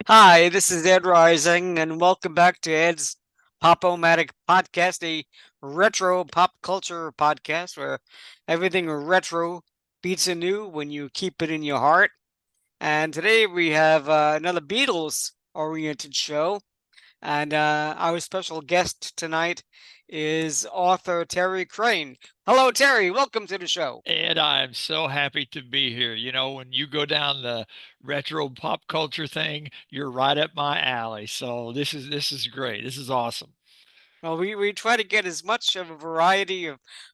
Hi, this is Ed Rising, and welcome back to Ed's Pop-O-Matic podcast, a retro pop culture podcast where everything retro beats a new when you keep it in your heart. And today we have another Beatles-oriented show, and our special guest tonight is author Terry Crain. Hello, Terry. Welcome to the show. And I'm so happy to be here. You know, when you go down the retro pop culture thing, you're right up my alley. So this is great. This is awesome. Well, we try to get as much of a variety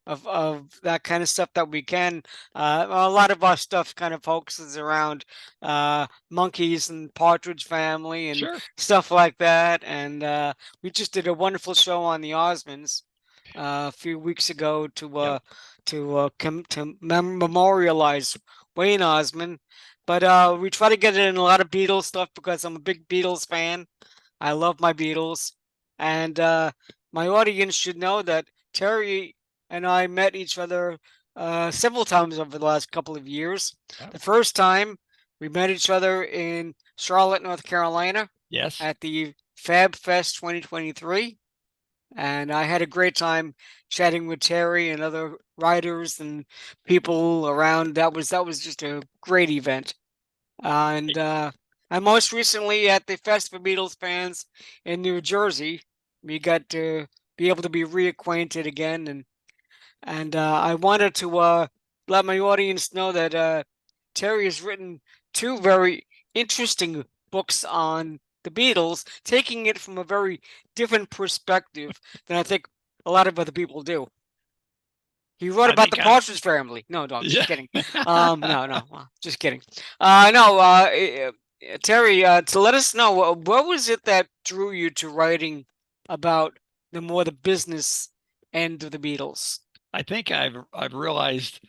of that kind of stuff that we can. A lot of our stuff kind of focuses around monkeys and Partridge Family and Sure. stuff like that. And we just did a wonderful show on the Osmonds a few weeks ago Yep. to memorialize Wayne Osmond. But we try to get it in a lot of Beatles stuff because I'm a big Beatles fan. I love my Beatles. And my audience should know that Terry and I met each other several times over the last couple of years. Yep. The first time we met each other in Charlotte, North Carolina Yes. at the Fab Fest 2023. And I had a great time chatting with Terry and other writers and people around. That was just a great event. And most recently at the Fest for Beatles fans in New Jersey, we got to be able to be reacquainted again, and I wanted to let my audience know that Terry has written two very interesting books on the Beatles, taking it from a very different perspective than I think a lot of other people do. He wrote I about the think I Partridge Family. No, no, just yeah. kidding. No, no, just kidding. No, Terry, to let us know, what was it that drew you to writing about the business end of the Beatles? I think I've realized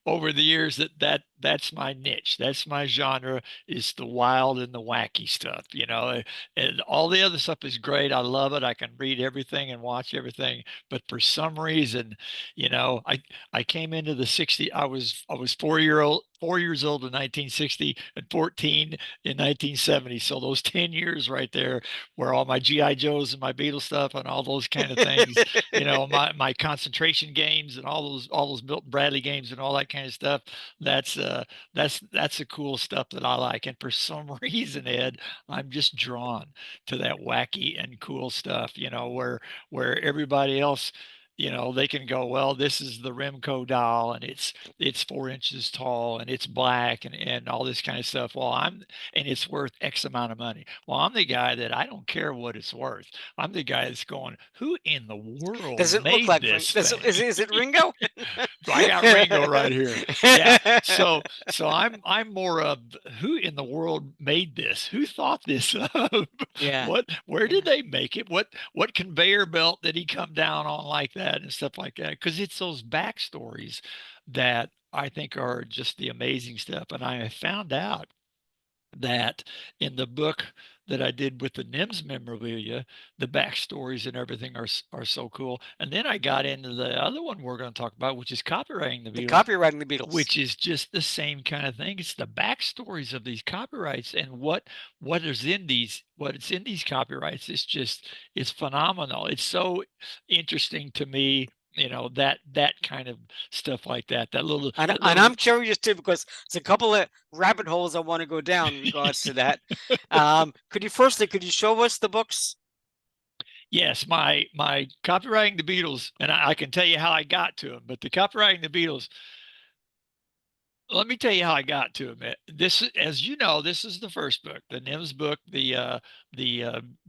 over the years that's my niche. That's my genre is the wild and the wacky stuff, you know. And all the other stuff is great. I love it. I can read everything and watch everything, but for some reason, you know, I came into the 60 I was 4 years old in 1960 and 14 in 1970. So those 10 years right there where all my GI Joes and my Beatles stuff and all those kind of things, you know, my concentration games and all those Milton Bradley games and all that kind of stuff. That's the cool stuff that I like. And for some reason, Ed, I'm just drawn to that wacky and cool stuff, you know, where everybody else, you know, they can go, well, this is the Remco doll and it's 4 inches tall and it's black and all this kind of stuff. And it's worth X amount of money. Well, I'm the guy that I don't care what it's worth. I'm the guy that's going, who in the world Does it look made like Ring? this thing? Is it Ringo? I got Ringo right here. Yeah. So I'm more of who in the world made this? Who thought this up? Yeah, Where did yeah. they make it? What conveyor belt did he come down on like that and stuff like that? Because it's those backstories that I think are just the amazing stuff. And I found out that in the book that I did with the NIMS memorabilia, the backstories and everything are so cool. And then I got into the other one we're going to talk about, which is copywriting the The Beatles, copywriting the Beatles. which is just the same kind of thing. It's the backstories of these copyrights and what is in these copyrights. It's phenomenal. It's so interesting to me. You know that kind of stuff like that. That little And that and little I'm curious too because there's a couple of rabbit holes I want to go down in regards to that. Could you show us the books? Yes, my copywriting the Beatles, and I can tell you how I got to them. But the copywriting the Beatles, let me tell you how I got to them. As you know, this is the first book, the NIMS book, the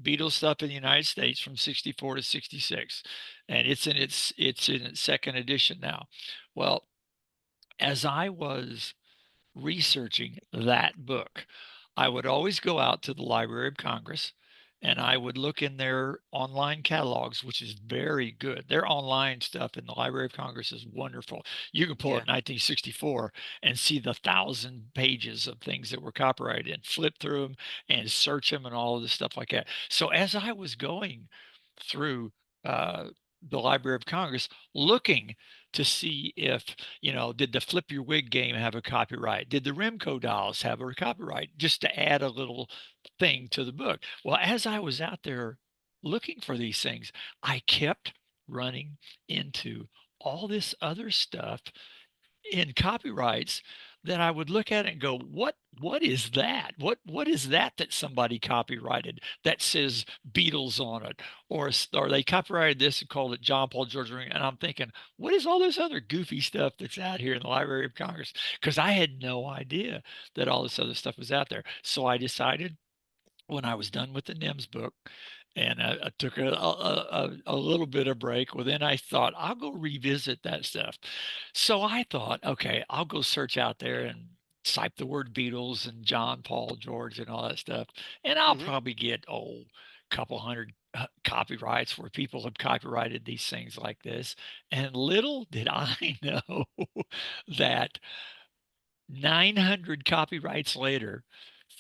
Beatles stuff in the United States from '64 to '66, and it's in its second edition now. Well, as I was researching that book, I would always go out to the Library of Congress and I would look in their online catalogs, which is very good. Their online stuff in the Library of Congress is wonderful. You can pull Yeah. up 1964 and see the 1,000 pages of things that were copyrighted and flip through them and search them and all of this stuff like that. So as I was going through uh, the Library of Congress, looking to see if, did the Flip Your Wig game have a copyright? Did the Remco dolls have a copyright? Just to add a little thing to the book. Well, as I was out there looking for these things, I kept running into all this other stuff in copyrights that I would look at it and go, what is that? What is that somebody copyrighted that says Beatles on it, or they copyrighted this and called it John Paul George Ring? And I'm thinking, what is all this other goofy stuff that's out here in the Library of Congress? Because I had no idea that all this other stuff was out there. So I decided when I was done with the NIMS book, and I took a little bit of break. Well, then I thought I'll go revisit that stuff. So I thought, okay, I'll go search out there and type the word Beatles and John, Paul, George, and all that stuff, and I'll Hmm. probably get couple hundred copyrights where people have copyrighted these things like this. And little did I know that 900 copyrights later,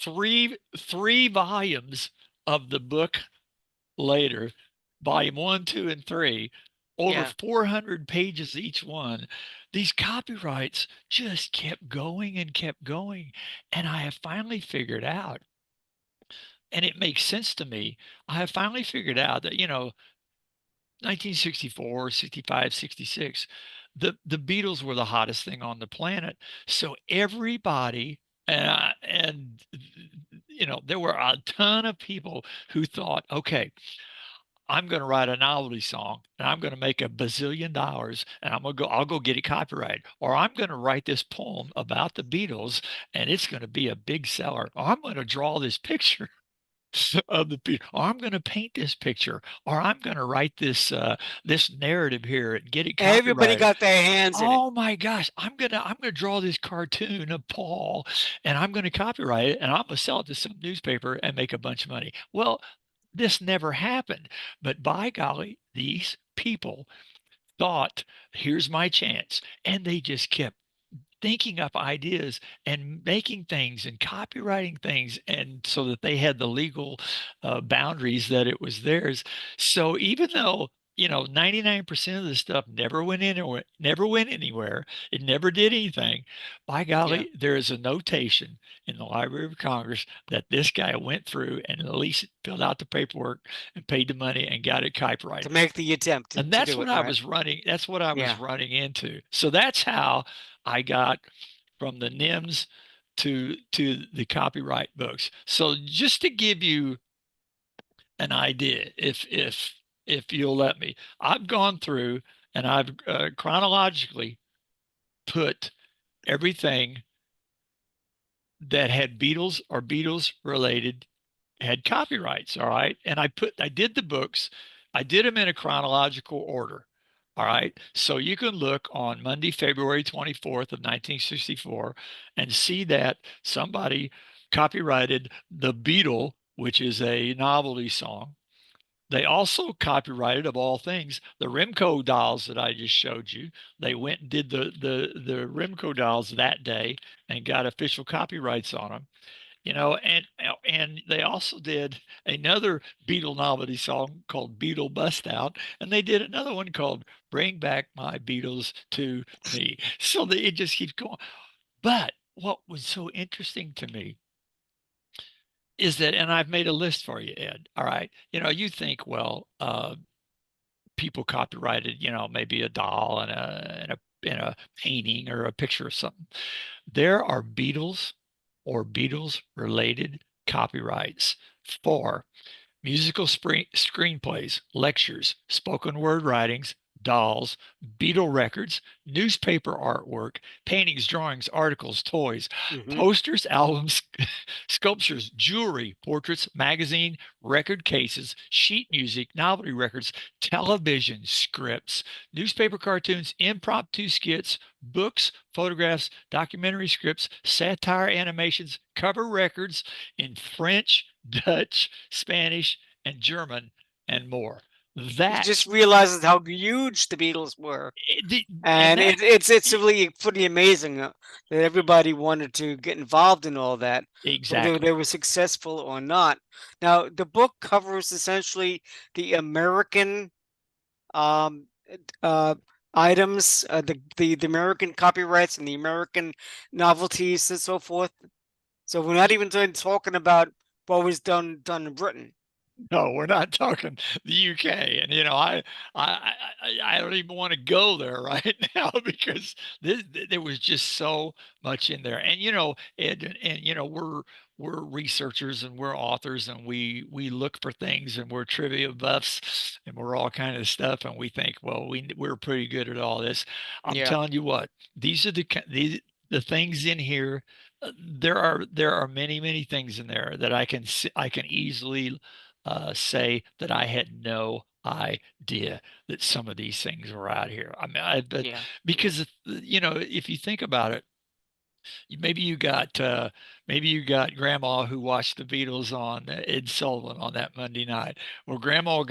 three volumes of the book later, volume one, two, and three, over Yeah. 400 pages each one, these copyrights just kept going and kept going. And I have finally figured out, and it makes sense to me, I have finally figured out that, 1964, 65, 66, the Beatles were the hottest thing on the planet. So everybody, and there were a ton of people who thought, okay, I'm going to write a novelty song and I'm going to make $1 bazillion and I'll go get it copyrighted. Or I'm going to write this poem about the Beatles and it's going to be a big seller. Or I'm going to draw this picture of the Beatles. Or I'm going to paint this picture. Or I'm going to write this narrative here and get it Everybody copyrighted. got their hands in it. Oh my gosh, I'm gonna draw this cartoon of Paul and I'm gonna copyright it and I'm gonna sell it to some newspaper and make a bunch of money. Well, this never happened. But by golly, these people thought, here's my chance. And they just kept thinking up ideas and making things and copywriting things, and so that they had the legal boundaries that it was theirs. So even though 99% of the stuff never went anywhere, it never did anything, by Yeah. golly, there is a notation in the Library of Congress that this guy went through and at least filled out the paperwork and paid the money and got it To copyrighted. make the attempt And to do it, right? that's what I was Yeah. running into. So that's how I got from the NIMS to the copyright books. So just to give you an idea, if you'll let me, I've gone through and I've chronologically put everything that had Beatles or Beatles related had copyrights. All right. And I did the books, I did them in a chronological order. All right. So you can look on Monday, February 24th of 1964 and see that somebody copyrighted The Beatle, which is a novelty song. They also copyrighted, of all things, the Remco dolls that I just showed you. They went and did the Remco dolls that day and got official copyrights on them. And they also did another Beatle novelty song called Beatle Bust Out, and they did another one called Bring Back My Beatles to Me. So it just keeps going. But what was so interesting to me is that, and I've made a list for you, Ed. All right. You think, well, people copyrighted, maybe a doll and a painting or a picture of something. There are Beatles or Beatles related copyrights for musical screenplays, lectures, spoken word writings, dolls, Beatle records, newspaper artwork, paintings, drawings, articles, toys, Hmm. posters, albums, sculptures, jewelry, portraits, magazine, record cases, sheet music, novelty records, television scripts, newspaper cartoons, impromptu skits, books, photographs, documentary scripts, satire animations, cover records in French, Dutch, Spanish, and German, and more. It That just realizes how huge the Beatles were. and And that it's really pretty amazing that everybody wanted to get involved in all that, whether they exactly. were successful or not. Now, the book covers essentially the American um, uh, items, the American copyrights and the American novelties and so forth. So we're not even talking about what was done in Britain. No, we're not talking the UK. And I don't even want to go there right now because there was just so much in there. And we're researchers and we're authors and we look for things and we're trivia buffs and we're all kind of stuff and we think, well, we're pretty good at all this. I'm Yeah, telling you what, these are the things in here. There are many things in there that I can easily say that I had no idea that some of these things were out here. I mean, but yeah, because if you think about it, maybe you got grandma who watched the Beatles on Ed Sullivan on that Monday night. Well, grandma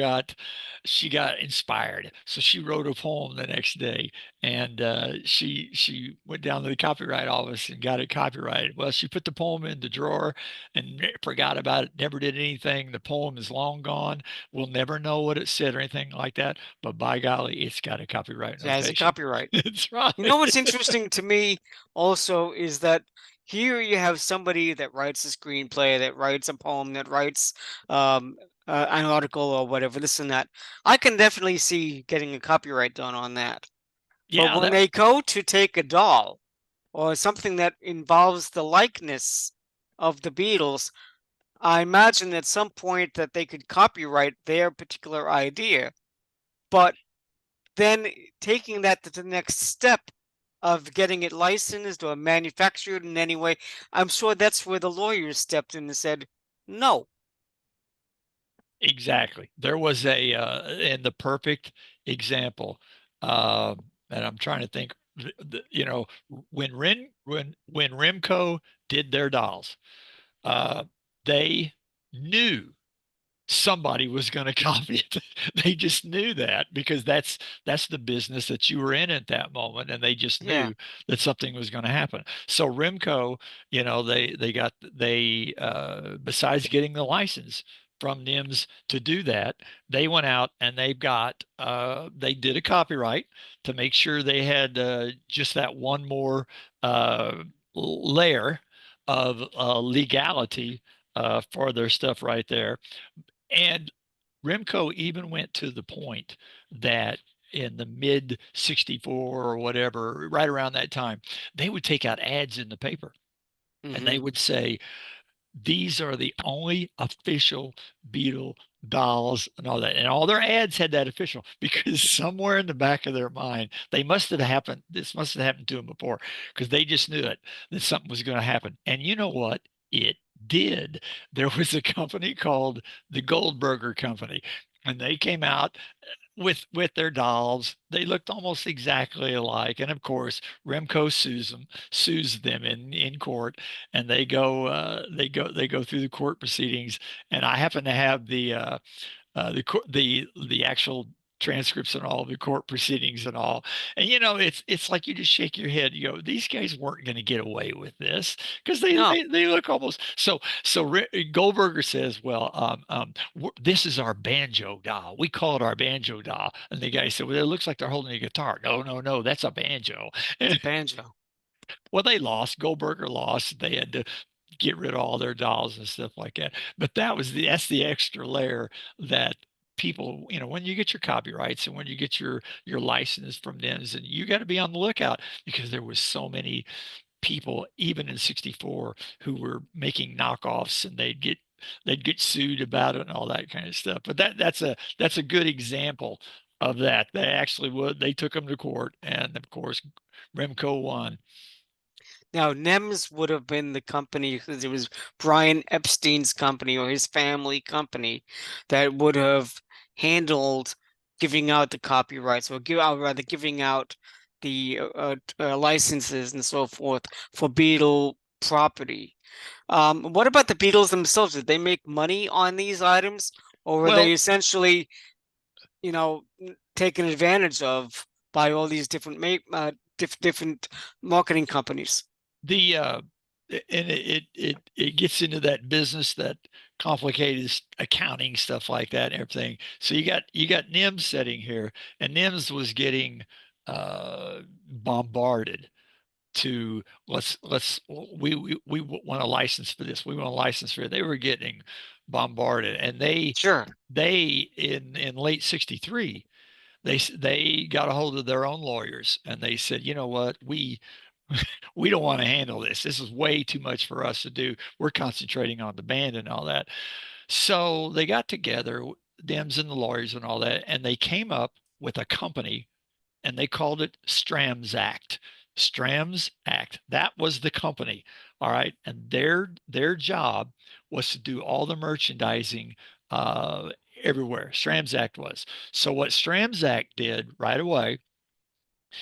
she got inspired, so she wrote a poem the next day, and she went down to the copyright office and got it copyrighted. Well, she put the poem in the drawer and forgot about it. Never did anything. The poem is long gone. We'll never know what it said or anything like that. But by golly, it's got a copyright it has a notation. copyright. That's right. You know what's interesting to me also is that here you have somebody that writes a screenplay, that writes a poem, that writes um, an article or whatever, this and that. I can definitely see getting a copyright done on that. But Yeah, when that they go to take a doll or something that involves the likeness of the Beatles, I imagine at some point that they could copyright their particular idea. But then taking that to the next step of getting it licensed or manufactured in any way, I'm sure that's where the lawyers stepped in and said, no. exactly. There was a and the perfect example. And I'm trying to think. When Remco did their dolls, uh, they knew somebody was going to copy it. They just knew that because that's the business that you were in at that moment, and they just Yeah. knew that something was going to happen. So Rimco, they besides getting the license from NIMS to do that, they went out and they did a copyright to make sure they had just that one more layer of legality for their stuff right there. And Remco even went to the point that in the mid 64 or whatever, right around that time, they would take out ads in the paper and Hmm. they would say, these are the only official Beatle dolls and all that. And all their ads had that official because somewhere in the back of their mind, this must have happened to them before because they just knew it, that something was going to happen. And you know what? It did. There was a company called the Goldberger Company, and they came out with their dolls. They looked almost exactly alike. And of course, Remco sues them in court, and they go through the court proceedings. And I happen to have the actual transcripts and all the court proceedings and all. And it's like you just shake your head. You go, these guys weren't going to get away with this because No, they look almost Goldberger says, well, this is our banjo doll. We call it our banjo doll. And the guy said, well, it looks like they're holding a guitar. No, no, no, that's a banjo. it's a banjo. Well, they lost. Goldberger lost. They had to get rid of all their dolls and stuff like that. But that's the extra layer that people, when you get your copyrights and when you get your license from NIMS, and you got to be on the lookout because there was so many people, even in 64, who were making knockoffs and they'd get sued about it and all that kind of stuff. But that's a good example of that. They took them to court, and of course Remco won. Now, NEMS would have been the company because it was Brian Epstein's company or his family company that would have handled giving out the copyrights or rather giving out the licenses and so forth for Beatle property. What about the Beatles themselves? Did they make money on these items, or were they Well, essentially, taken advantage of by all these different marketing companies? the and it gets into that business, that complicated accounting stuff like that and everything. So you got NIMS sitting here, and NIMS was getting bombarded to we want a license for this. We want a license for it. They were getting bombarded, and Sure. they in late '63 they got a hold of their own lawyers and they said, you know what, we don't want to handle this. This is way too much for us to do. We're concentrating on the band and all that. So they got together, Dems and the lawyers and all that, and they came up with a company and they called it Strams Act. Strams Act. That was the company. All right. And their job was to do all the merchandising uh, everywhere. Strams Act was. So what Strams Act did right away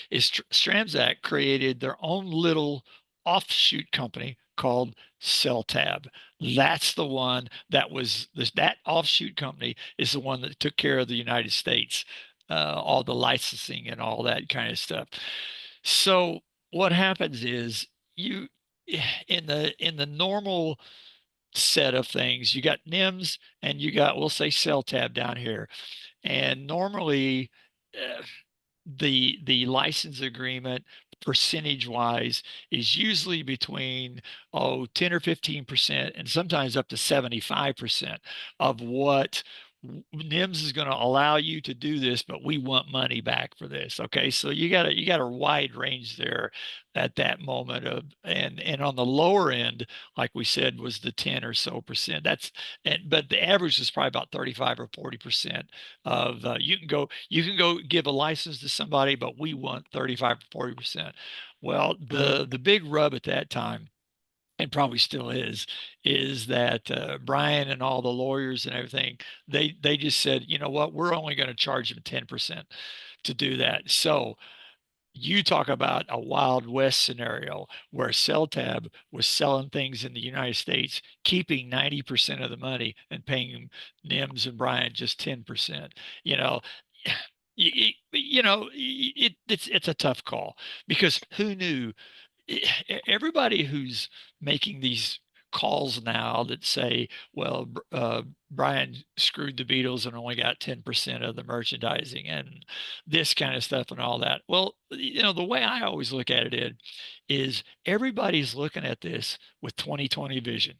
is Stramzak created their own little offshoot company called CellTab. That's the one that was that offshoot company is the one that took care of the United States, all the licensing and all that kind of stuff. So what happens is you in the normal set of things, you got NIMS and you got, we'll say, CellTab down here. And normally, uh, the license agreement percentage wise is usually between 10 or 15% and sometimes up to 75% of what NIMS is going to allow you to do this, but we want money back for this. Okay, so you got a wide range there at that moment of, and on the lower end, like we said, was the 10 or so percent. That's and but the average is probably about 35 or 40% of you can go give a license to somebody, but we want 35 or 40%. Well, Mhm. the big rub at that time, and probably still is that Brian and all the lawyers and everything, they just said, you know what, we're only going to charge them 10% to do that. So you talk about a Wild West scenario where CellTab was selling things in the United States, keeping 90% of the money and paying Nims and Brian just 10%. You know, it's a tough call because who knew everybody who's making these calls now that say, well, Brian screwed the Beatles and only got 10% of the merchandising and this kind of stuff and all that. Well, the way I always look at it is everybody's looking at this with 2020 vision,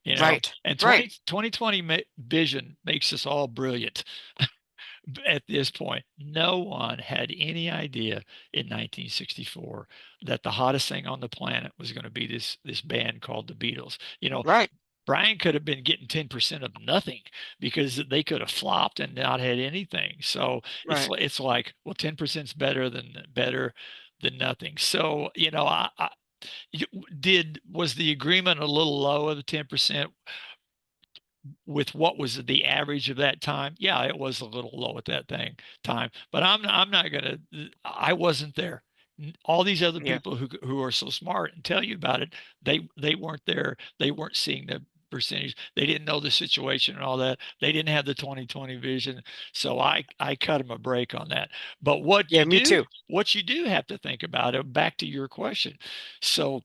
Right. and Right. 2020 vision makes us all brilliant at this point. No one had any idea in 1964 that the hottest thing on the planet was going to be this band called the Beatles. Right. Brian could have been getting 10% of nothing because they could have flopped and not had anything. So Right. it's like, well, 10% is better than nothing. So, was the agreement a little low of the 10%? With what was the average of that time, yeah, it was a little low at that time. But I'm not gonna. I wasn't there. All these other Yeah. people who are so smart and tell you about it, they weren't there. They weren't seeing the percentage. They didn't know the situation and all that. They didn't have the 2020 vision. So I cut them a break on that. But Yeah, me too. what you do have to think about it. Back to your question. So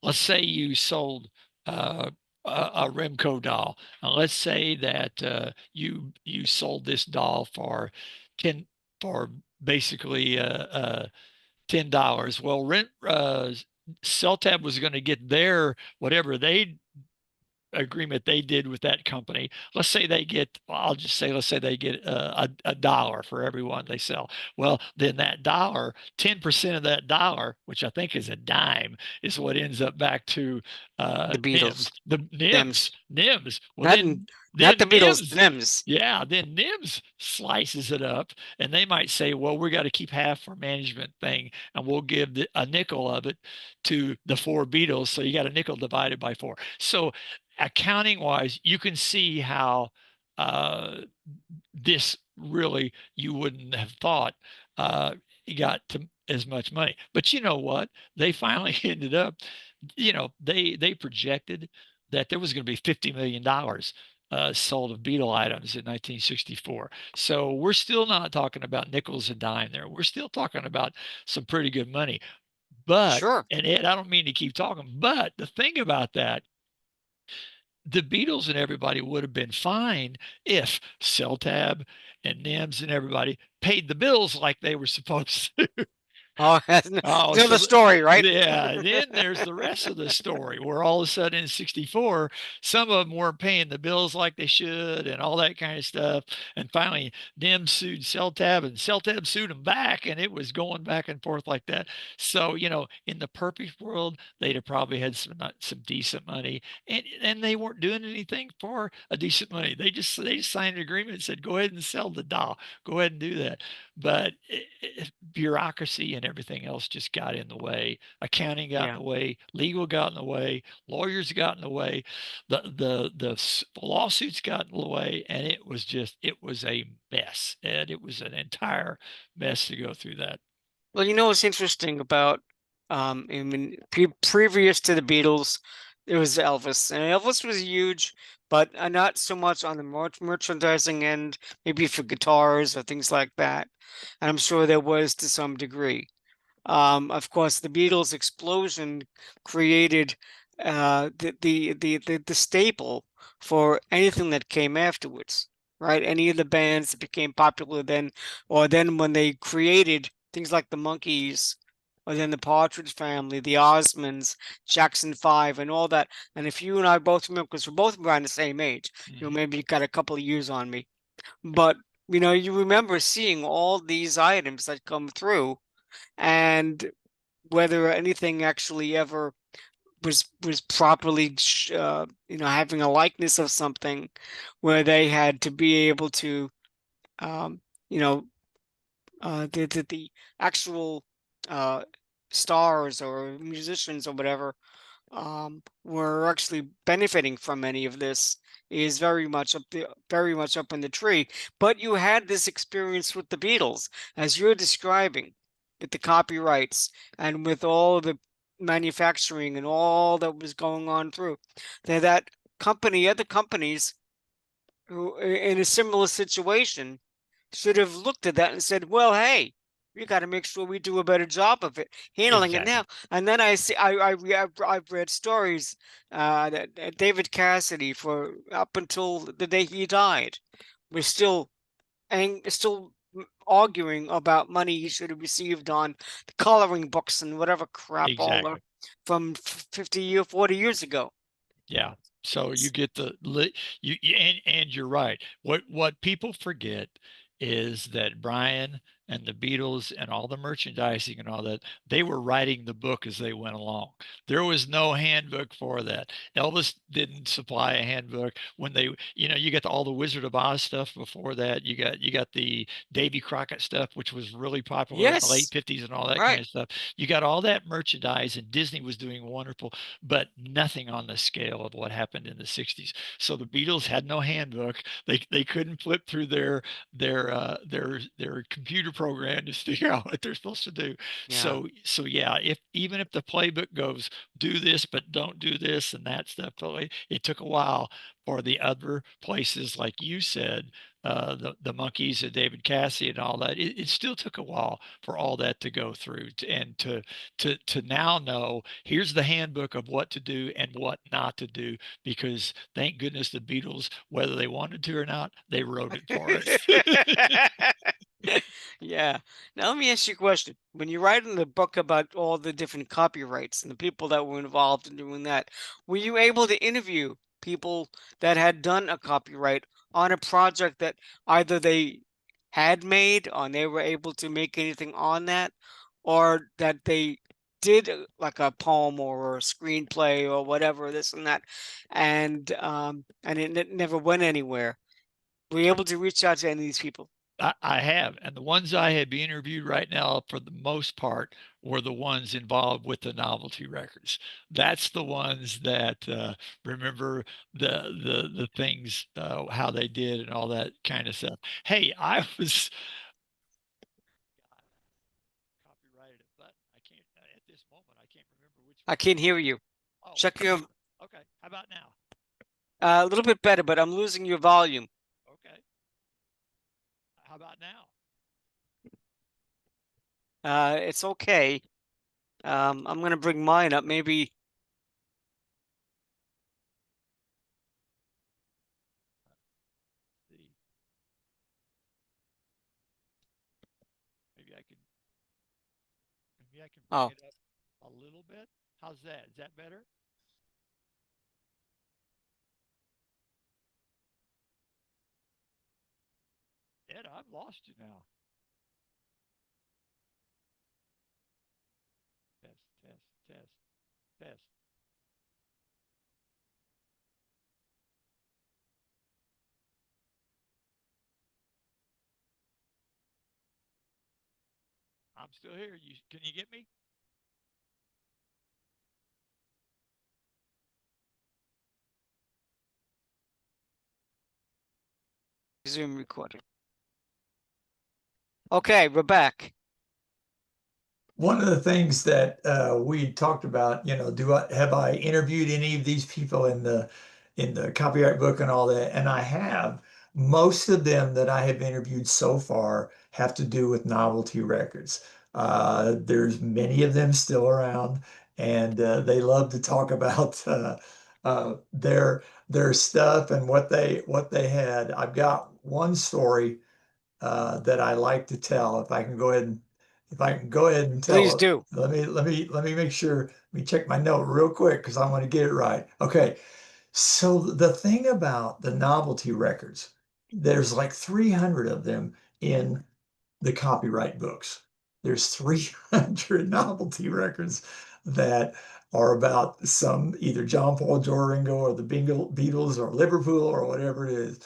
let's say you sold uh, a Remco doll. Let's say that you sold this doll for 10 for basically $10. Well, rent Celtab was going to get their whatever they agreement they did with that company. Let's say they get, I'll just say, let's say they get a dollar for every one they sell. Well, then that dollar, 10% of that dollar, which I think is a dime, is what ends up back to The NIMS. Beatles. The Them's. NIMS. Well, Not not the Beatles, NIMS, thems. yeah, then NIMS slices it up, and they might say, well, we got to keep half for management thing, and we'll give a nickel of it to the four Beatles. So you got a nickel divided by four. So accounting wise, you can see how uh, this really you wouldn't have thought you got to as much money. But you know what? They finally ended up, they projected that there was going to be $50 million sold of Beetle items in 1964. So we're still not talking about nickels and dime there. We're still talking about some pretty good money. But, Sure. and Ed, I don't mean to keep talking, but the thing about that the Beatles and everybody would have been fine if Celtab and Nims and everybody paid the bills like they were supposed to. Oh, that's Oh, another so story, right? yeah, then there's the rest of the story where all of a sudden in 64, some of them weren't paying the bills like they should and all that kind of stuff. And finally, NIM sued Celtab and Celtab sued them back, and it was going back and forth like that. So, in the perfect world, they'd have probably had some decent money, and they weren't doing anything for a decent money. They just signed an agreement and said, go ahead and sell the doll. Go ahead and do that. But bureaucracy and everything else just got in the way. Accounting got in Yeah. the way. Legal got in the way. Lawyers got in the way. The lawsuits got in the way, and it was a mess, and it was an entire mess to go through that. Well, you know what's interesting about, I mean, previous to the Beatles, it was Elvis, and Elvis was huge, but not so much on the merchandising end, maybe for guitars or things like that. And I'm sure there was to some degree. Of course, the Beatles' explosion created the staple for anything that came afterwards, right? Any of the bands that became popular then, or then when they created things like the Monkees, or then the Partridge Family, the Osmonds, Jackson 5, and all that. And if you and I both remember, because we're both around the same age, Mhm. maybe you got a couple of years on me, but you remember seeing all these items that come through and whether anything actually ever was properly having a likeness of something where they had to be able to um you know the actual uh stars or musicians or whatever were actually benefiting from any of this is very much up in the tree. But you had this experience with the Beatles, as you're describing, with the copyrights and with all the manufacturing and all that was going on through that other companies who in a similar situation should have looked at that and said, "Well, hey, we got to make sure we do a better job of it, handling it now." Exactly. And then I've read stories that David Cassidy, for up until the day he died, was still arguing about money he should have received on the coloring books and whatever crap Exactly. from 50 or 40 years ago. Yeah. So you get and you're right. What people forget is that Brian and the Beatles and all the merchandising and all that, they were writing the book as they went along. There was no handbook for that. Elvis didn't supply a handbook when you got all the Wizard of Oz stuff before that. You got the Davy Crockett stuff, which was really popular in the late Yes, 50s and all that kind right. of stuff. You got all that merchandise, and Disney was doing wonderful, but nothing on the scale of what happened in the 60s. So the Beatles had no handbook. They couldn't flip through their computer program to figure out what they're supposed to do. Yeah. So yeah, if even if the playbook goes do this but don't do this and that stuff, it took a while for the other places, like you said, the Monkees and David Cassie and all that. It still took a while for all that to go through and to now know here's the handbook of what to do and what not to do, because thank goodness the Beatles, whether they wanted to or not, they wrote it for us. Yeah. Now let me ask you a question. When you write in the book about all the different copyrights and the people that were involved in doing that, were you able to interview people that had done a copyright on a project that either they had made or they were able to make anything on that, or that they did like a poem or a screenplay or whatever, this and that, and it never went anywhere? Were you able to reach out to any of these people? I have, and the ones I have being interviewed right now, for the most part, were the ones involved with the novelty records. That's the ones that remember the things, how they did and all that kind of stuff. Hey, I was copyrighted it, but I can't at this moment. I can't remember which I one. can't hear you. Oh, Check your okay. How about now? a little bit better, but I'm losing your volume. Okay. How about now? It's okay. I'm gonna bring mine up. Maybe maybe I can bring Oh, it up a little bit. How's that? Is that better? Ed, I've lost you now. Test, test, test, test. I'm still here. You can you get me? Zoom recording. Okay, we're back. One of the things that we talked about, have I interviewed any of these people in the copyright book and all that? And I have. Most of them that I have interviewed so far have to do with novelty records. There's many of them still around, and they love to talk about their stuff and what they had. I've got one story that I like to tell. If I can go ahead and tell Please it, do. let me make sure. Let me check my note real quick because I want to get it right. Okay. So the thing about the novelty records, there's like 300 of them in the copyright books. There's 300 novelty records that are about some either John Paul, Joe Ringo, or the Beatles, or Liverpool, or whatever it is.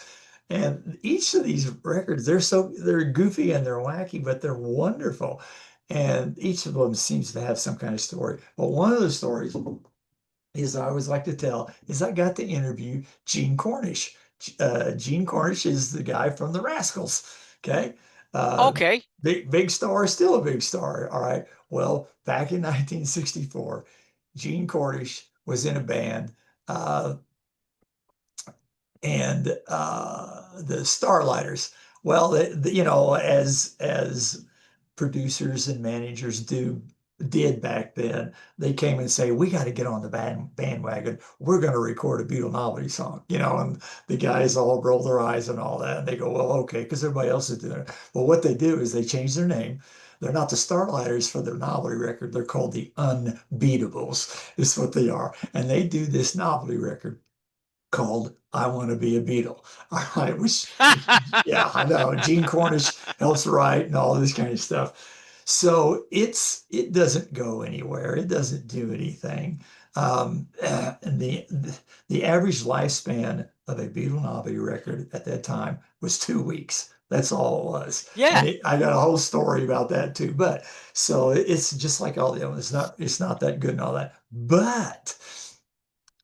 And each of these records, they're goofy and they're wacky, but they're wonderful. And each of them seems to have some kind of story. But one of the stories is I always like to tell is I got to interview Gene Cornish. Gene Cornish is the guy from the Rascals. Okay. Uh, Okay. big star, still a big star. All right. Well, back in 1964, Gene Cornish was in a band. And the Starlighters. Well, as producers and managers did back then, they came and say, "We got to get on the bandwagon. We're going to record a Beatle novelty song," and the guys all roll their eyes and all that, and they go, "Well, okay," because everybody else is doing it. Well, what they do is they change their name. They're not the Starlighters for their novelty record. They're called the Unbeatables, is what they are. And they do this novelty record called I Want to Be a Beatle. All right, yeah, I know. Gene Cornish helps write and all this kind of stuff. So it doesn't go anywhere. It doesn't do anything. And the average lifespan of a Beatle novelty record at that time was 2 weeks. That's all it was. Yeah. And I got a whole story about that too. But so it's just like all the other. It's not that good and all that. But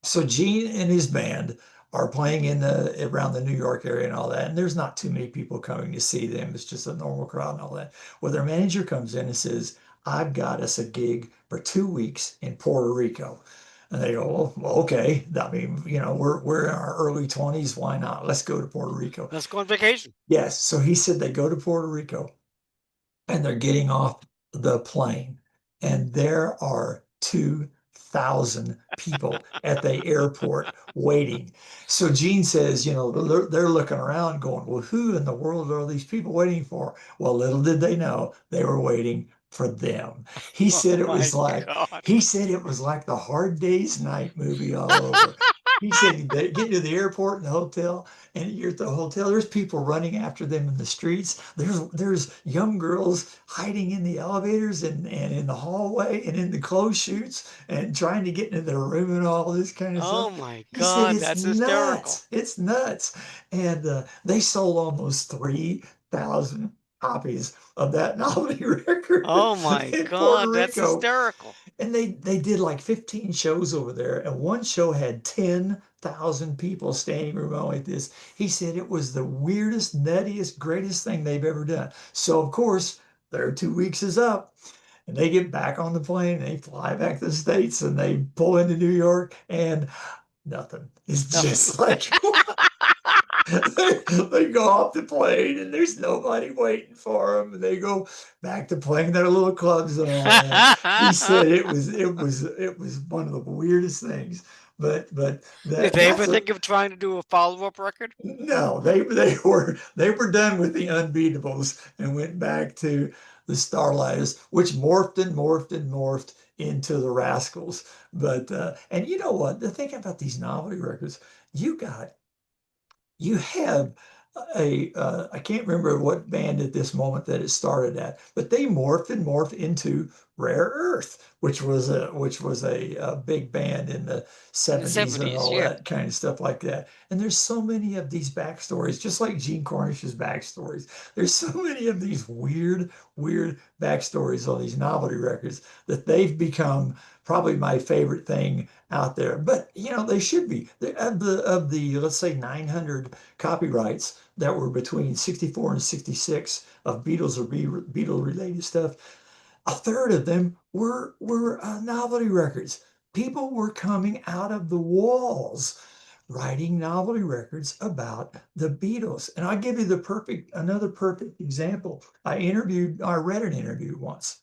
so Gene and his band are playing in the around the New York area and all that, and there's not too many people coming to see them. It's just a normal crowd and all that. Well, their manager comes in and says, "I've got us a gig for 2 weeks in Puerto Rico." And they go, "Well, okay. I mean, we're in our early 20s. Why not? Let's go to Puerto Rico." Let's go on vacation. Yes. So he said they go to Puerto Rico and they're getting off the plane, and there are 2,000 people at the airport waiting. So Gene says, they're looking around going, "Well, who in the world are these people waiting for?" Well, little did they know they were waiting for them. He Oh said it my was like God. he said it was like the Hard Day's Night movie all over. He said they get to the airport and the hotel, and you're at the hotel. There's people running after them in the streets. There's young girls hiding in the elevators and in the hallway and in the clothes chutes and trying to get into their room and all this kind of Oh stuff. my He said God, it's that's hysterical. nuts. It's nuts. And they sold almost 3,000 copies of that novelty record Oh my in Puerto God, that's Rico. hysterical. And they did like 15 shows over there, and one show had 10,000 people standing room only like this. He said it was the weirdest, nuttiest, greatest thing they've ever done. So of course, their 2 weeks is up, and they get back on the plane, and they fly back to the States, and they pull into New York, and nothing. It's Nothing. just like they go off the plane and there's nobody waiting for them. And they go back to playing their little clubs and all that. He said it was one of the weirdest things. but Did that they ever that's a think of trying to do a follow-up record? no, they were done with the Unbeatables and went back to the Starlighters, which morphed and morphed and morphed into the Rascals. But and you know what? The thing about these novelty records, you got you have a I can't remember what band at this moment that it started at, but they morphed and morphed into Rare Earth, which was a big band in the In the 70s and 70s, all yeah. that kind of stuff like that. And there's so many of these backstories, just like Gene Cornish's backstories. There's so many of these weird backstories on these novelty records that they've become probably my favorite thing out there. But you know, they should be. Of the let's say 900 copyrights that were between 64 and 66 of Beatles or Beatle related stuff, a third of them were novelty records. People were coming out of the walls writing novelty records about the Beatles. And I'll give you another perfect example. I read an interview once.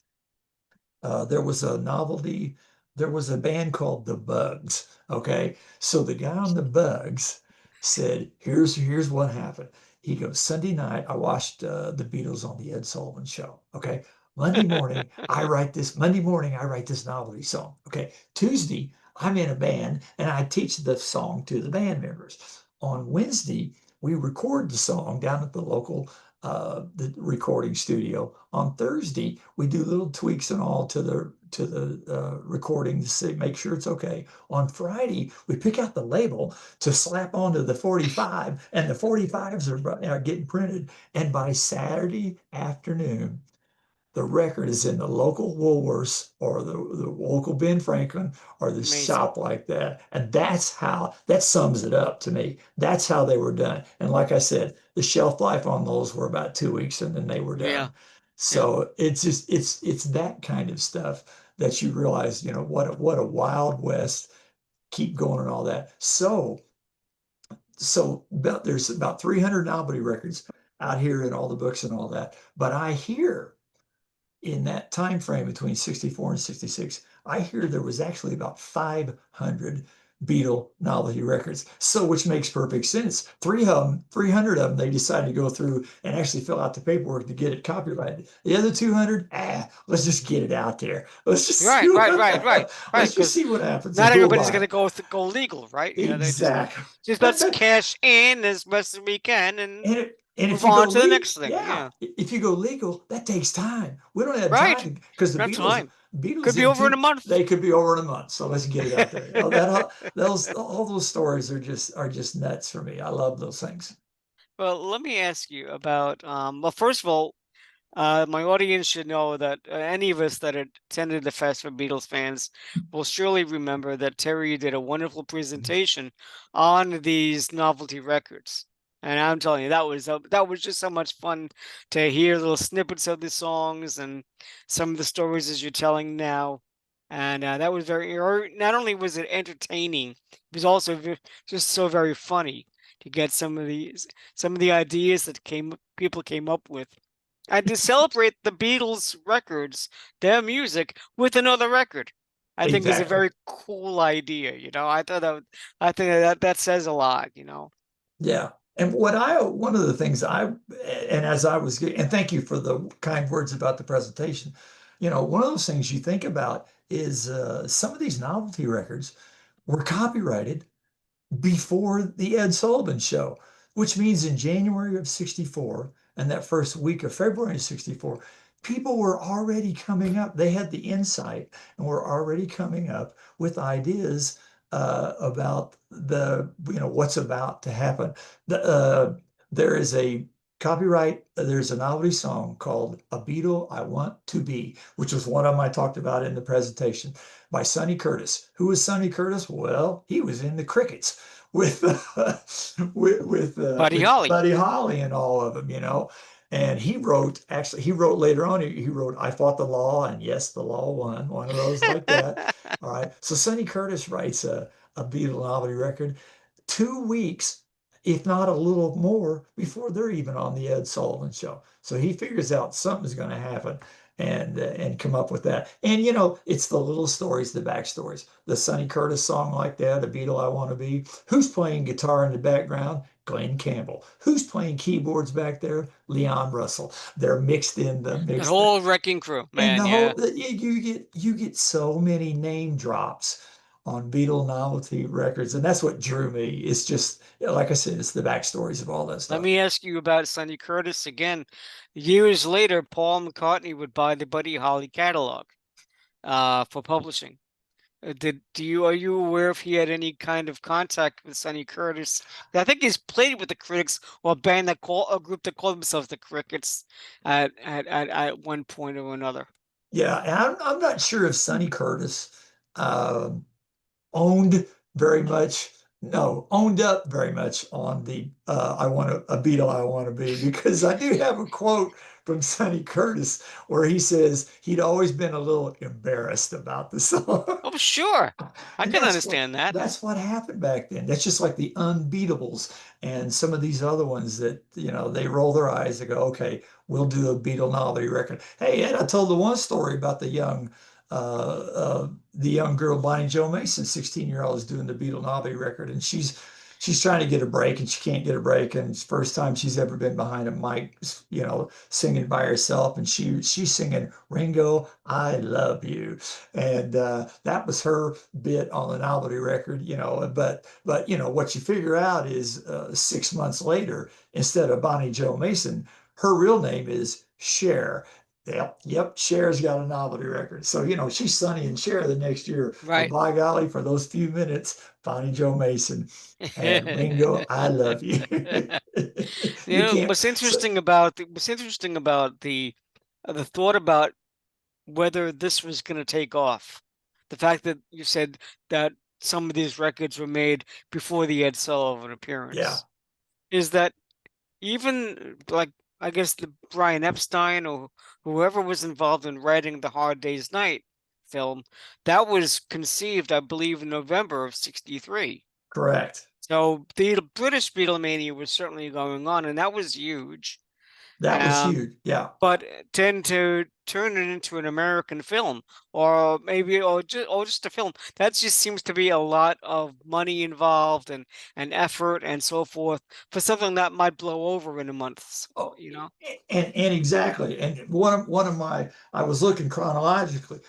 There was a novelty, there was a band called the Bugs. Okay. So the guy on the Bugs said, here's what happened. He goes, Sunday night, I watched the Beatles on the Ed Sullivan Show. Okay. Monday morning, I write this novelty song. Okay. Tuesday, I'm in a band and I teach the song to the band members. On Wednesday, we record the song down at the recording studio. On Thursday, we do little tweaks and all to the recording to see, make sure it's okay. On Friday, we pick out the label to slap onto the 45, and the 45s are getting printed. And by Saturday afternoon, the record is in the local Woolworths or the local Ben Franklin or the Amazing. shop like that. And that sums it up to me. That's how they were done. And like I said, the shelf life on those were about 2 weeks and then they were Yeah, done. yeah. So it's that kind of stuff that you realize, what a Wild West, keep going and all that. There's about 300 novelty records out here in all the books and all that. But I hear in that time frame between 64 and 66, I hear there was actually about 500 Beatle novelty records. So, which makes perfect sense. 300 of them, they decided to go through and actually fill out the paperwork to get it copyrighted. The other 200, let's just get it out there. Let's just see Right, right, what, right, right, right. let's just Because see what happens and not who'll everybody's buy gonna it. go legal, right? You know, they Exactly. just let's cash in as best as we can and And if move you go on to the legal, next thing. yeah, Yeah, if you go legal, that takes time. We don't have right. time because the That's Beatles, fine. Could Beatles be over in a month. they could be over in a month. So let's get it out there. Oh, all those stories are just nuts for me. I love those things. Well, let me ask you about. Well, first of all, my audience should know that any of us that attended the Fest for Beatles fans will surely remember that Terry did a wonderful presentation on these novelty records. And I'm telling you, that was just so much fun to hear little snippets of the songs and some of the stories as you're telling now. And that was not only was it entertaining, it was also just so very funny to get some of the ideas that came people came up with and to celebrate the Beatles records, their music with another record. I think is a Exactly. very cool idea, you know. I think that says a lot, you know. Yeah. And one of the things and as I was, and thank you for the kind words about the presentation. One of those things you think about is some of these novelty records were copyrighted before the Ed Sullivan Show, which means in January of 64 and that first week of February of 64, people were already coming up. They had the insight and were already coming up with ideas about what's about to happen. There is a there's a novelty song called A Beatle I Want to Be, which was one of them I talked about in the presentation by Sonny Curtis. Who was Sonny Curtis? Well, he was in the Crickets with Buddy with Holly. Buddy Holly and all of them. And he wrote later on, he wrote I Fought the Law and Yes, the Law Won, one of those like that. All right. So Sonny Curtis writes a Beatle novelty record 2 weeks, if not a little more, before they're even on the Ed Sullivan Show. So he figures out something's going to happen. and come up with that. And it's the little stories, the backstories. The Sonny Curtis song like that, "A Beatle I Want to Be." Who's playing guitar in the background? Glenn Campbell. Who's playing keyboards back there? Leon Russell. They're mixed in the The mixed. whole wrecking crew, And man. the Yeah. whole you get so many name drops on Beatle novelty records, and that's what drew me. It's just like I said, it's the backstories of all that Let stuff. me ask you about Sonny Curtis again. Years later, Paul McCartney would buy the Buddy Holly catalog for publishing. Are you aware if he had any kind of contact with Sonny Curtis? I think he's played with the Critics or a group that called themselves the Crickets at one point or another. Yeah, and I'm not sure if Sonny Curtis um, owned very much, no, owned up very much on the I want a Beatle I want to be, because I do have a quote from Sonny Curtis where he says he'd always been a little embarrassed about the song. Oh, sure. I And can understand that. that's what happened back then. That's just like the Unbeatables and some of these other ones that, they roll their eyes and go, okay, we'll do a Beatle novelty record. Hey, Ed, I told the one story about the young girl Bonnie Jo Mason, 16-year-old, is doing the Beatle novelty record, and she's trying to get a break and she can't get a break, and it's the first time she's ever been behind a mic, singing by herself, and she's singing "Ringo, I Love You," and that was her bit on the novelty record, but what you figure out is 6 months later, instead of Bonnie Jo Mason, her real name is Cher. Yep, Cher's got a novelty record. So, she's Sonny and Cher the next year. But Right. by golly, for those few minutes, Bonnie Jo Mason and Ringo, I love you. You can't. So, What's interesting about the thought about whether this was going to take off. The fact that you said that some of these records were made before the Ed Sullivan yeah, appearance is that even like I guess the Brian Epstein or whoever was involved in writing the Hard Day's Night film, that was conceived, I believe, in November of '63. correct. So the British Beatlemania was certainly going on, and that was huge. That was Um, huge. Yeah. but tend to turn it into an American film, or maybe or just a film. That just seems to be a lot of money involved and effort and so forth for something that might blow over in a month, Oh, you know? and exactly. And one of my, I was looking chronologically,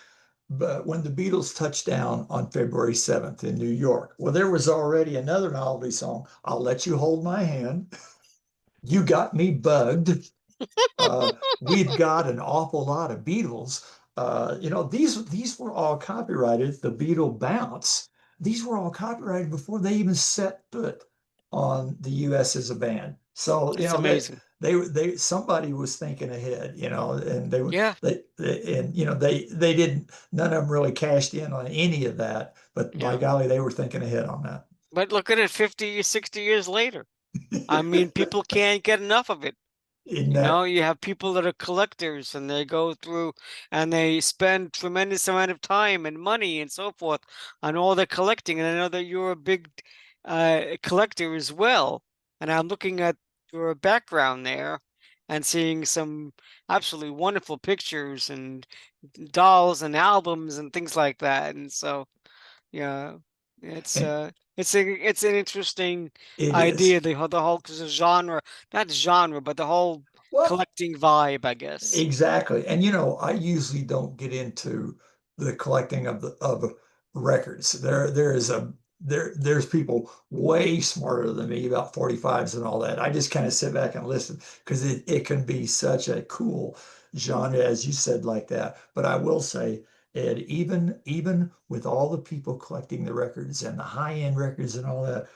but when the Beatles touched down on February 7th in New York, well, there was already another novelty song, "I'll Let You Hold My Hand." "You Got Me Bugged." We've got an awful lot of Beatles. These were all copyrighted. The Beatle Bounce. These were all copyrighted before they even set foot on the U.S. as a band. So It's amazing. they somebody was thinking ahead, and they were Yeah, they and they didn't. None of them really cashed in on any of that. But by yeah. golly, they were thinking ahead on that. But look at it 50, 60 years later. I mean, people can't get enough of it. In that, You have people that are collectors and they go through and they spend tremendous amount of time and money and so forth on all the collecting. And I know that you're a big collector as well. And I'm looking at your background there and seeing some absolutely wonderful pictures and dolls and albums and things like that. And so, yeah, it's and uh it's an interesting it idea, is. the whole 'cause the genre, not genre, but the whole Well, collecting vibe, I guess. exactly. And I usually don't get into the collecting of records. There's people way smarter than me about 45s and all that. I just kind of sit back and listen because it can be such a cool genre, as you said, like that. But I will say, Ed, even with all the people collecting the records and the high-end records and all that,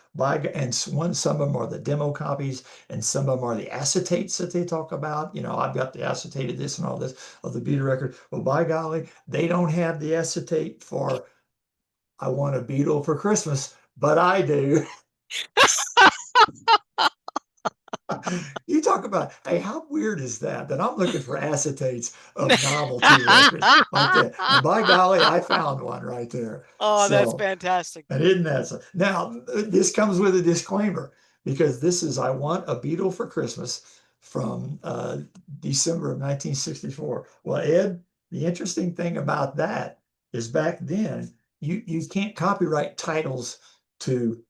some of them are the demo copies, and some of them are the acetates that they talk about. I've got the acetate of this and all this of the Beatle record. Well, by golly, they don't have the acetate for "I Want a Beatle for Christmas," but I do. You talk about, hey, how weird is that? That I'm looking for acetates of novelty records like that. And by golly, I found one right there. Oh, that's So, fantastic. and isn't that so? Now, this comes with a disclaimer because this is "I Want a Beatle for Christmas." from December of 1964. Well, Ed, the interesting thing about that is back then you can't copyright titles to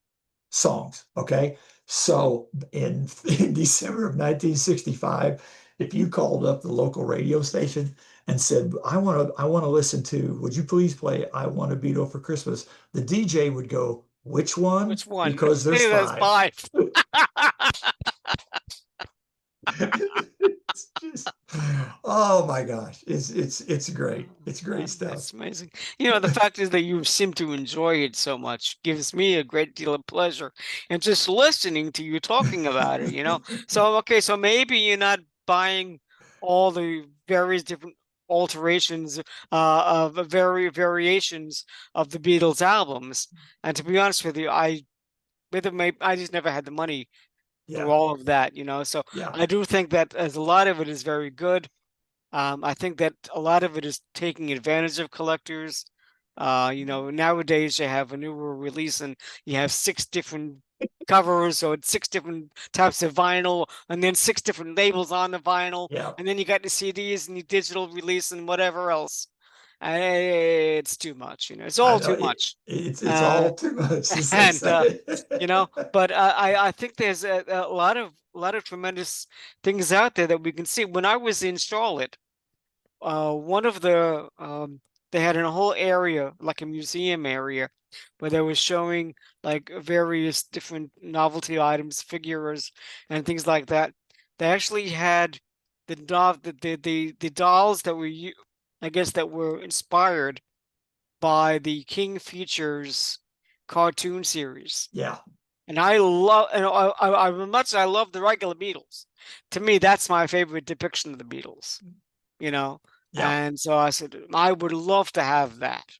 songs. Okay. So in December of 1965, if you called up the local radio station and said, I want to listen to, would you please play I Want a Beatle for Christmas? The DJ would go, which one? Which one? Because there's There's five. five. It's just, oh my gosh. It's great. It's great stuff. That's amazing. You know, the fact is that you seem to enjoy it so much gives me a great deal of pleasure. And just listening to you talking about it, you know. So, okay, so maybe you're not buying all the various different alterations of variations of the Beatles albums. And to be honest with you, I just never had the money for Yeah. all of that, you know. So Yeah. I do think that as a lot of it is very good. I think that a lot of it is taking advantage of collectors. You know, nowadays you have a newer release and you have six different covers, so it's six different types of vinyl, and then six different labels on the vinyl, Yeah. and then you got the CDs and the digital release and whatever else. It's too much, you know. It's I all know too much. it's Uh, all too much, as they and say. you know, but I think there's a lot of tremendous things out there that we can see. When I was in Charlotte, one of they had a whole area, like a museum area, where they were showing like various different novelty items, figures, and things like that. They actually had the dolls that I guess that were inspired by the King Features cartoon series. Yeah. And I love, and I love the regular Beatles. To me, that's my favorite depiction of the Beatles, you know. Yeah. And so I said, I would love to have that.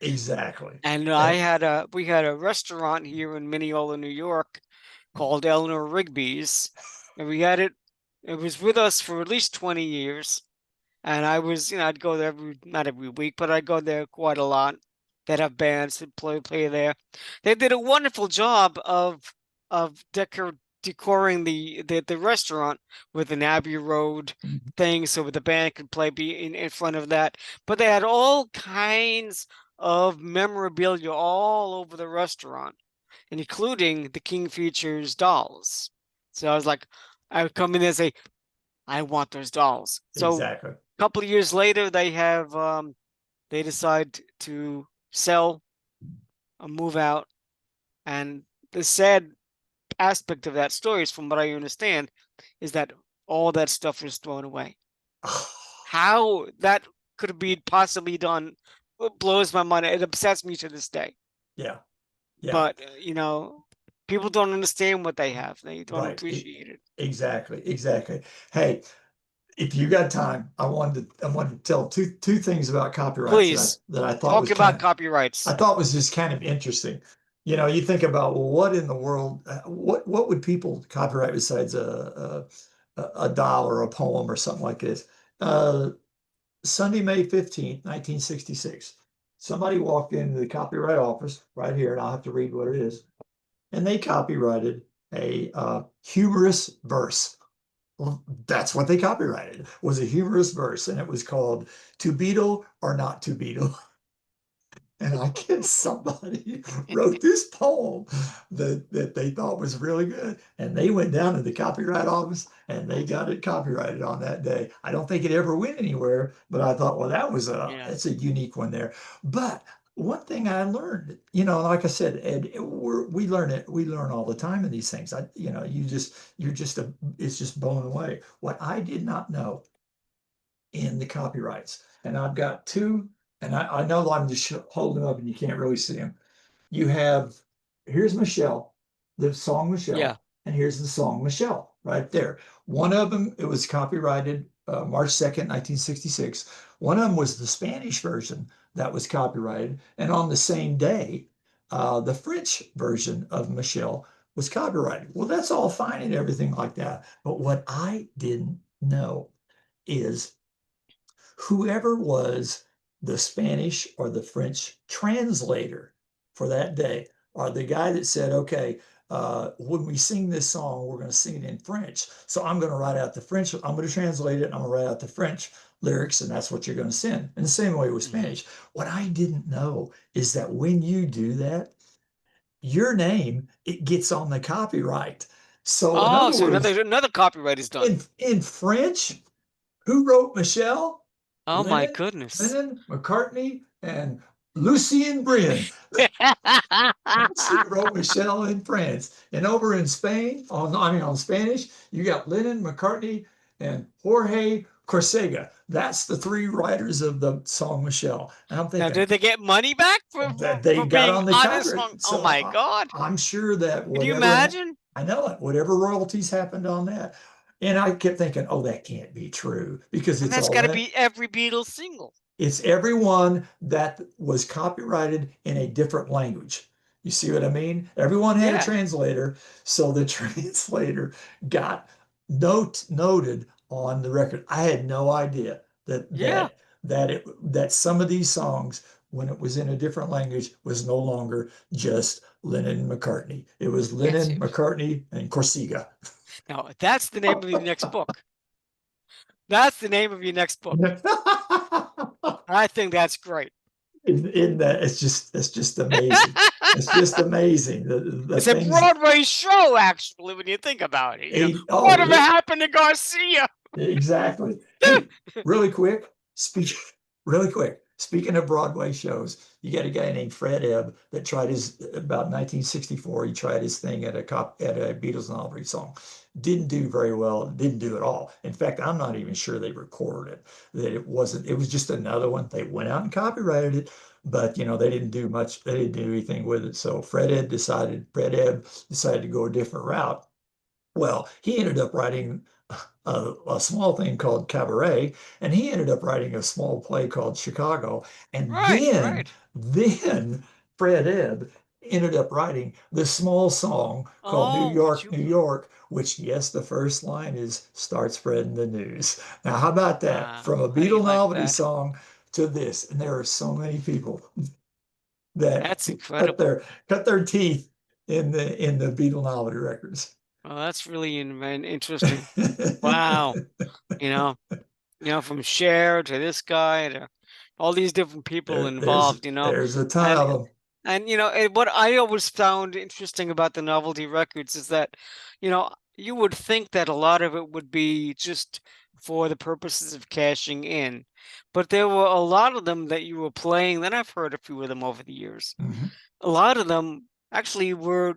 Exactly. And And we had a restaurant here in Mineola, New York, called Eleanor Rigby's, and we had it. It was with us for at least 20 years. And I was, you know, I'd go there not every week, but I'd go there quite a lot. They'd have bands that play there. They did a wonderful job of decoring the restaurant with an Abbey Road thing, so the band could play be in front of that. But they had all kinds of memorabilia all over the restaurant, including the King Features dolls. So I was like, I would come in there and say, I want those dolls. So exactly. couple of years later, they decide to sell or move out, and the sad aspect of that story is, from what I understand, is that all that stuff was thrown away. How that could be possibly done blows my mind. It upsets me to this day. Yeah. Yeah. But you know, people don't understand what they have. They don't Right. appreciate it. Exactly. Exactly. Hey, if you got time, I wanted to tell two things about copyrights Please that I thought talk was about I copyrights. thought was just kind of interesting. You know, you think about, well, what in the world, what would people copyright besides a doll or a poem or something like this? Sunday, May 15th, 1966, somebody walked into the copyright office right here, and I'll have to read what it is, and they copyrighted a humorous verse. Well, that's what they copyrighted, was a humorous verse, and it was called "To Beetle or Not to Beetle." And I guess somebody wrote this poem that they thought was really good. And they went down to the copyright office and they got it copyrighted on that day. I don't think it ever went anywhere, but I thought, well, Yeah. that's a unique one there. But one thing I learned, you know, like I said, Ed, we learn it. We learn all the time in these things. You know, it's just blown away. What I did not know in the copyrights, and I've got two, and I know I'm just holding up and you can't really see them. You have, here's Michelle, the song Yeah. Michelle, and here's the song Michelle right there. One of them, it was copyrighted March 2nd, 1966. One of them was the Spanish version that was copyrighted. And on the same day, the French version of Michelle was copyrighted. Well, that's all fine and everything like that. But what I didn't know is whoever was the Spanish or the French translator for that day, or the guy that said, okay, when we sing this song, we're going to sing it in French. So I'm going to write out the French. I'm going to translate it. And I'm going to write out the French lyrics, and that's what you're going to send. And the same way with Hmm. Spanish. What I didn't know is that when you do that, your name, it gets on the copyright. So in Oh, other so words, another copyright is done. in French, who wrote Michelle? Oh my Lennon, goodness. Lennon, McCartney, and Lucien Brien. That's who wrote Michelle in France. And over in Spain, on Spanish, you got Lennon, McCartney, and Jorge Corsica. That's the three writers of the song Michelle. And I'm Now, thinking did they get money back that they for got being on the on this cover. song? Oh So my God. I'm sure that Can you whatever, imagine? I know it, whatever royalties happened on that. And I kept thinking, oh, that can't be true because And it's that's all got to that. be every Beatles single. It's everyone that was copyrighted in a different language. You see what I mean? Everyone had a Yeah. translator, so the translator got noted on the record. I had no idea Yeah. that some of these songs, when it was in a different language, was no longer just Lennon and McCartney. It was It's Lennon, McCartney, and Corsica. now that's the name of your next book. That's the name of your next book. I think that's great. In that, it's just amazing. It's just amazing the It's a things. Broadway show, actually, when you think about it. Oh, Whatever happened to Garcia? exactly. Hey, really quick, speak really quick. Speaking of Broadway shows, you got a guy named Fred Ebb that tried his about 1964. He tried his thing at a Beatles novelty song. Didn't do very well. Didn't do at all. In fact, I'm not even sure they recorded it. That it wasn't. It was just another one. They went out and copyrighted it, but they didn't do much. They didn't do anything with it. So Fred Ebb decided to go a different route. Well, he ended up writing a small thing called Cabaret, and he ended up writing a small play called Chicago. And Right, right. then Fred Ebb ended up writing this small song called Oh, would New you? York, which, yes, the first line is start spreading the news. Now, how about that? From a How do you Beatle like novelty that? song to this. And there are so many people that That's incredible. cut their teeth in the Beatle novelty records. Well, that's really interesting. Wow. You know, from Cher to this guy to all these different people involved. There's a ton And of them. what I always found interesting about the novelty records is that, you would think that a lot of it would be just for the purposes of cashing in, but there were a lot of them that you were playing, and I've heard a few of them over the years. Mhm. A lot of them actually were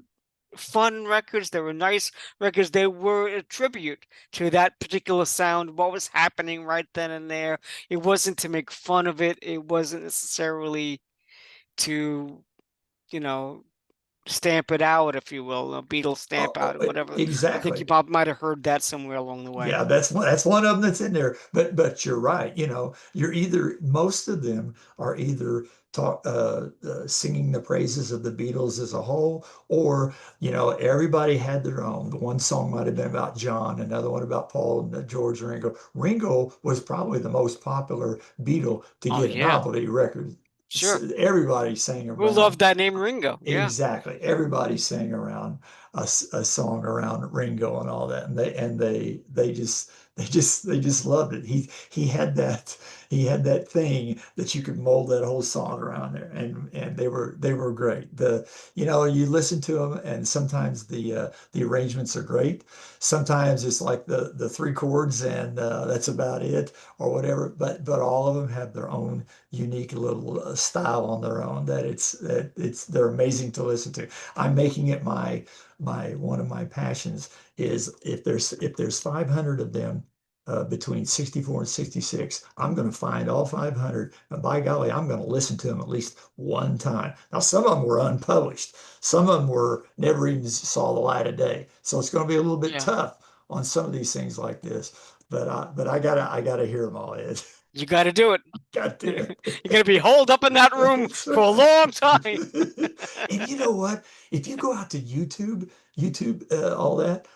fun records. They were nice records. They were a tribute to that particular sound, what was happening right then and there. It wasn't to make fun of it. It wasn't necessarily to, you know, stamp it out, if you will, a Beatles stamp out or whatever. I think you Exactly. probably might have heard that somewhere along the way. Yeah, that's one of them that's in there. But you're right. You're either most of them are either singing the praises of the Beatles as a whole, or everybody had their own. One song might have been about John, another one about Paul and George and Ringo. Ringo was probably the most popular Beatle to Oh get a yeah, novelty record. sure. Everybody sang Who loved around. that name Ringo? Yeah. Exactly. Everybody sang around a song around Ringo and all that, and they just loved it. He had that thing that you could mold that whole song around there, and they were great. You listen to them, and sometimes the arrangements are great. Sometimes it's like the three chords, and that's about it, or whatever. But all of them have their own unique little style on their own they're amazing to listen to. I'm making it my one of my passions is if there's 500 of them between 64 and 66, I'm going to find all 500, and by golly, I'm going to listen to them at least one time. Now, some of them were unpublished. Some of them were never even saw the light of day. So it's going to be a little bit Yeah. tough on some of these things like this. But I gotta hear them all, Ed. You got to do it. God You're damn going to be holed up in that room That's for a right. long time. And you know what? If you go out to all that,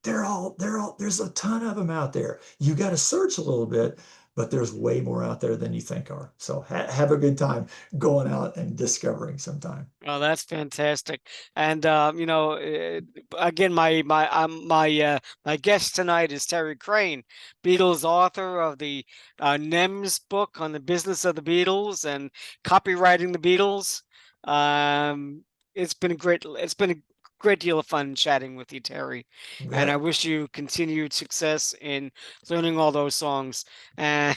there's a ton of them out there. You got to search a little bit, but there's way more out there than you think are. So have a good time going out and discovering sometime. Oh, that's fantastic. And again, my guest tonight is Terry Crain, Beatles author of the NEMS book on the business of the Beatles and copywriting the Beatles. Um, it's been great. It's been a great deal of fun chatting with you, Terry. And I That wish you continued success in learning all those songs. And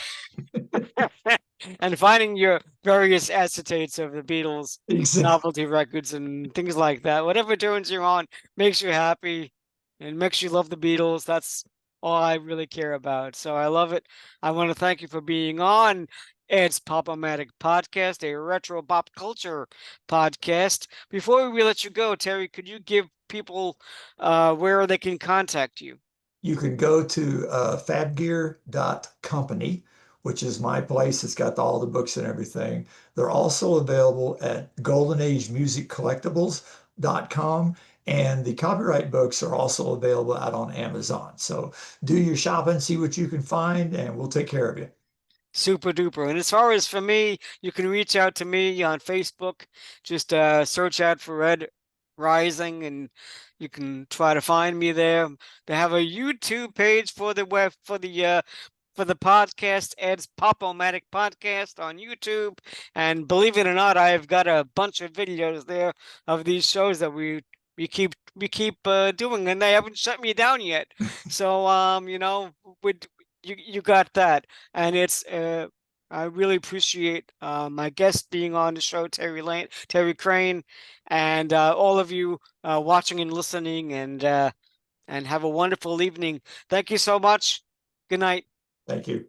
and finding your various acetates of the Beatles exactly. novelty records and things like that. Whatever turns you on makes you happy and makes you love the Beatles. That's all I really care about. So I love it. I want to thank you for being on Ed's Pop-O-Matic podcast, a retro pop culture podcast. Before we let you go, Terry, could you give people where they can contact you? You can go to fabgear.company, which is my place. It's got all the books and everything. They're also available at goldenagemusiccollectibles.com. And the copyright books are also available out on Amazon. So do your shopping, see what you can find, and we'll take care of you. Super duper. And as far as for me, you can reach out to me on Facebook. Just search out for Ed Rising and you can try to find me there. They have a YouTube page for the web for the podcast, Ed's Pop-O-Matic podcast on YouTube. And believe it or not, I've got a bunch of videos there of these shows that we keep doing, and they haven't shut me down yet. So with you got that, and it's I really appreciate my guest being on the show, Terry Crain, and all of you watching and listening, and have a wonderful evening. Thank you so much. Good night. Thank you.